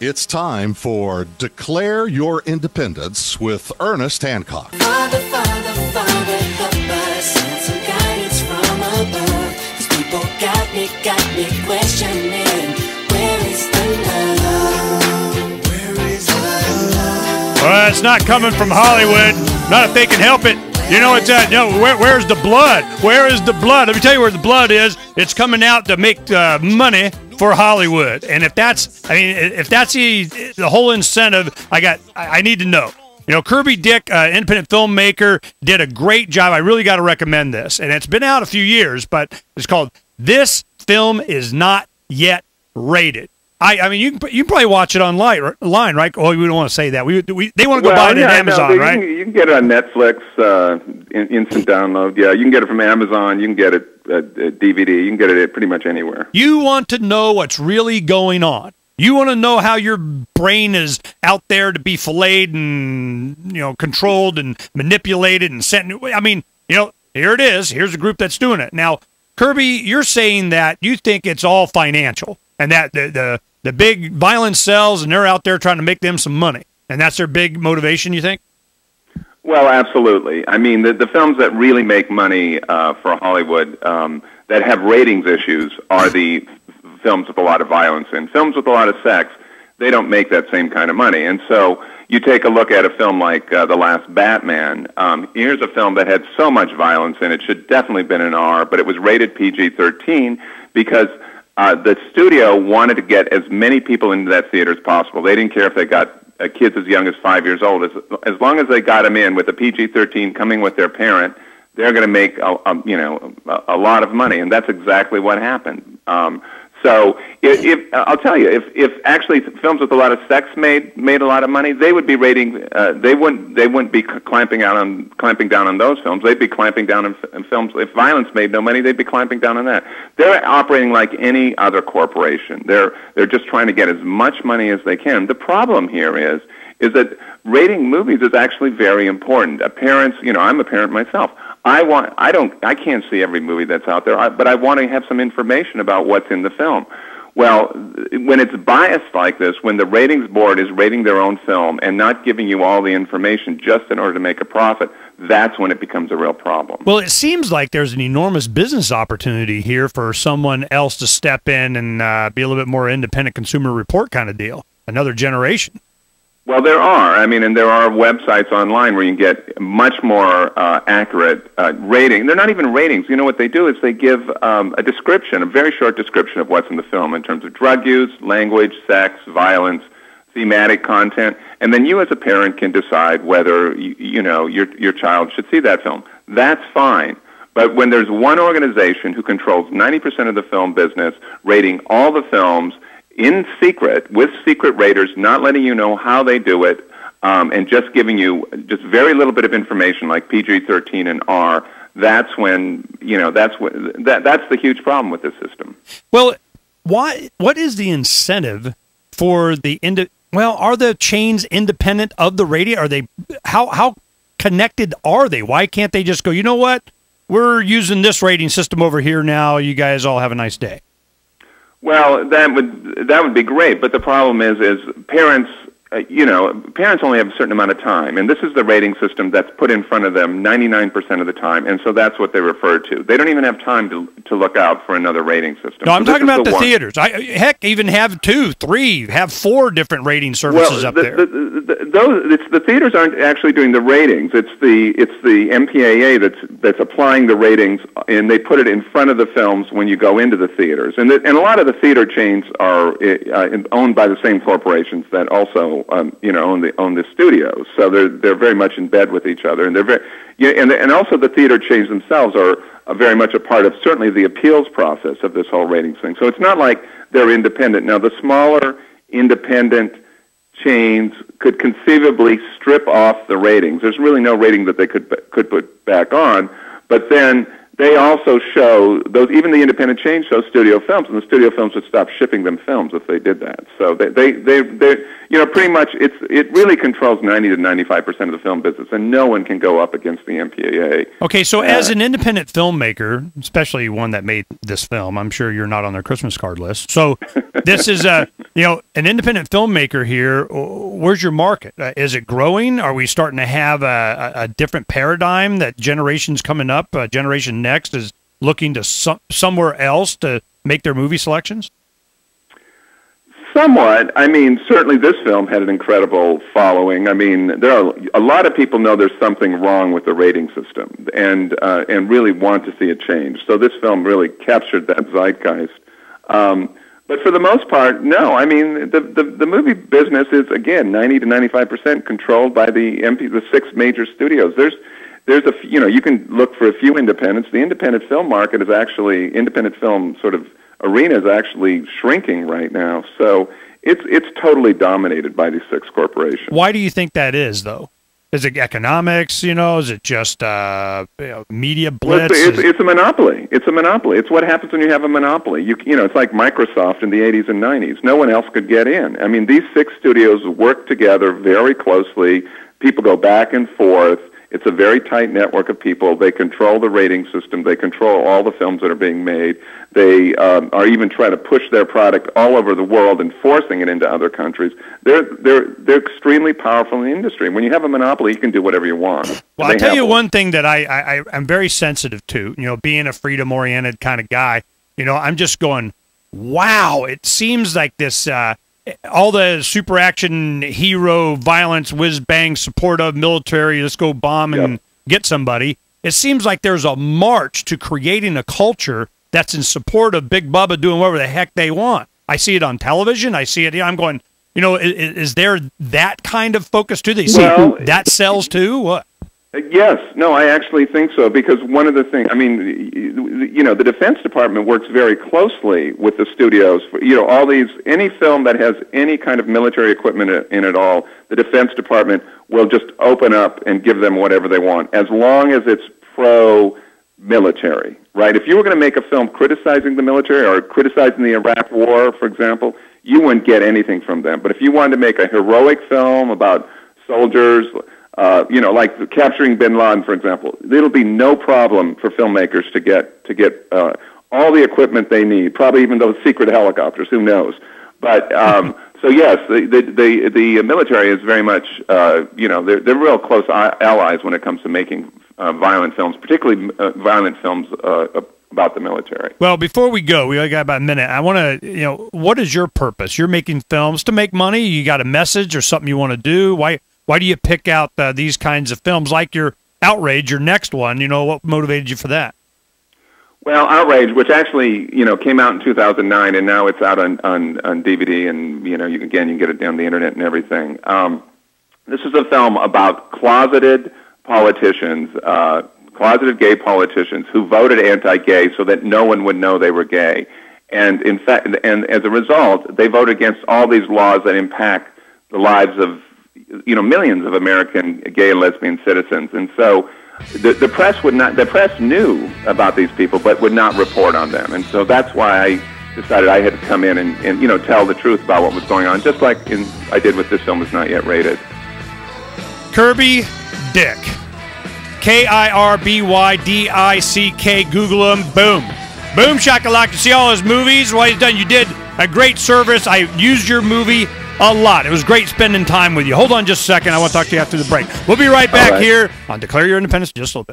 It's time for Declare Your Independence with Ernest Hancock. Father, Father, Father, help us, send some guidance from above. These people got me questioning, where is the love? Where is the love? Well, it's not coming from Hollywood. Not if they can help it. You know, it's where's the blood? Where is the blood? Let me tell you where the blood is. It's coming out to make money for Hollywood. And if that's the whole incentive, I need to know. You know, Kirby Dick, independent filmmaker, did a great job. I really got to recommend this. And it's been out a few years, but it's called This Film Is Not Yet Rated. I mean, you can probably watch it online, right? Oh, we don't want to say that. They want to go buy it on Amazon, right? You can get it on Netflix, instant download. Yeah, you can get it from Amazon. You can get it DVD. You can get it pretty much anywhere. You want to know what's really going on. You want to know how your brain is out there to be filleted and controlled and manipulated and sent. I mean, here it is. Here's a group that's doing it. Now, Kirby, you're saying that you think it's all financial and that the big violence sells and they're out there trying to make them some money. And that's their big motivation, you think? Well, absolutely. I mean, the films that really make money for Hollywood that have ratings issues are the films with a lot of violence in. Films with a lot of sex, they don't make that same kind of money. And so you take a look at a film like The Last Batman. Here's a film that had so much violence in it. Should definitely have been an R, but it was rated PG-13 because the studio wanted to get as many people into that theater as possible. They didn't care if they got kids as young as 5 years old. As long as they got them in with a PG-13 coming with their parent, they're going to make a lot of money, and that's exactly what happened. So if I'll tell you, if actually films with a lot of sex made a lot of money, they would be rating. They wouldn't be clamping down on those films. They'd be clamping down on films. If violence made no money, they'd be clamping down on that. They're operating like any other corporation. They're just trying to get as much money as they can. The problem here is that rating movies is actually very important. Parents, I'm a parent myself. I can't see every movie that's out there, but I want to have some information about what's in the film. Well, when it's biased like this, when the ratings board is rating their own film and not giving you all the information just in order to make a profit, that's when it becomes a real problem. Well, it seems like there's an enormous business opportunity here for someone else to step in and be a little bit more independent consumer report kind of deal, another generation. Well, there are. I mean, and there are websites online where you can get much more accurate rating. They're not even ratings. You know what they do is they give a description, a very short description of what's in the film in terms of drug use, language, sex, violence, thematic content, and then you as a parent can decide whether your child should see that film. That's fine. But when there's one organization who controls 90% of the film business, rating all the films in secret, with secret raters, not letting you know how they do it, and just giving you just very little bit of information like PG-13 and R, that's when, that's the huge problem with this system. Well, what is the incentive for are the chains independent of the radio? Are they, how connected are they? Why can't they just go, you know what, we're using this rating system over here now, you guys all have a nice day? Well, that would be great, but the problem is parents, parents only have a certain amount of time, and this is the rating system that's put in front of them 99% of the time, and so that's what they refer to. They don't even have time to look out for another rating system. No, I'm talking about the theaters. Heck, even have 2, 3, have 4 different rating services up there. The theaters aren't actually doing the ratings. It's the MPAA that's applying the ratings, and they put it in front of the films when you go into the theaters. And a lot of the theater chains are owned by the same corporations that also own the studios. So they're very much in bed with each other, and and also the theater chains themselves are very much a part of certainly the appeals process of this whole ratings thing. So it's not like they're independent. Now, the smaller independent chains could conceivably strip off the ratings. There's really no rating that they could put back on, but then they also show those. Even the independent chains show studio films, and the studio films would stop shipping them films if they did that. So they pretty much it really controls 90 to 95% of the film business, and no one can go up against the MPAA. Okay, so as an independent filmmaker, especially one that made this film, I'm sure you're not on their Christmas card list. So this is an independent filmmaker here. Where's your market? Is it growing? Are we starting to have a different paradigm that generations coming up, generation next is looking to somewhere else to make their movie selections? Somewhat. I mean, certainly this film had an incredible following. I mean, there are a lot of people know there's something wrong with the rating system and really want to see it change. So this film really captured that zeitgeist. But for the most part, no. I mean, the movie business is, again, 90 to 95% controlled by the 6 major studios. There's you can look for a few independents. The independent film market is actually, independent film sort of arena is actually shrinking right now. So it's totally dominated by these 6 corporations. Why do you think that is, though? Is it economics? Is it just media blitz? Well, it's a monopoly. It's a monopoly. It's what happens when you have a monopoly. It's like Microsoft in the 80s and 90s. No one else could get in. I mean, these 6 studios work together very closely. People go back and forth. It's a very tight network of people. They control the rating system. They control all the films that are being made. They are even trying to push their product all over the world and forcing it into other countries. They're extremely powerful in the industry. When you have a monopoly, you can do whatever you want. Well, I'll tell you one thing that I'm very sensitive to, being a freedom-oriented kind of guy. I'm just going, wow, it seems like this all the super action hero violence whiz bang support of military, let's go bomb and get somebody. It seems like there's a march to creating a culture that's in support of Big Bubba doing whatever the heck they want. I see it on television. I see it. I'm going, is there that kind of focus to these? Well, that sells too? What? Yes. No, I actually think so, because one of the things, I mean, the Defense Department works very closely with the studios. All these, any film that has any kind of military equipment in it all, the Defense Department will just open up and give them whatever they want, as long as it's pro-military, right? If you were going to make a film criticizing the military or criticizing the Iraq War, for example, you wouldn't get anything from them. But if you wanted to make a heroic film about soldiers, like capturing Bin Laden, for example, it'll be no problem for filmmakers to get all the equipment they need. Probably even those secret helicopters. Who knows? But so yes, the military is very much they're real close allies when it comes to making violent films, particularly violent films about the military. Well, before we go, we only got about a minute. I want to, what is your purpose? You're making films to make money. You got a message or something you want to do? Why do you pick out these kinds of films like your Outrage, your next one? What motivated you for that? Well, Outrage, which actually came out in 2009, and now it's out on DVD, and you can get it down the internet and everything. This is a film about closeted politicians, closeted gay politicians who voted anti-gay so that no one would know they were gay, and in fact, and as a result, they vote against all these laws that impact the lives of millions of American gay and lesbian citizens. And so the press knew about these people but would not report on them. And so that's why I decided I had to come in and tell the truth about what was going on, just like I did with This Film Is Not Yet Rated. Kirby Dick. Kirbydick. Google him. Boom. Boom shakalaka. See all his movies, what he's done. You did a great service. I used your movie a lot. It was great spending time with you. Hold on just a second. I want to talk to you after the break. We'll be right back here on Declare Your Independence in just a little bit.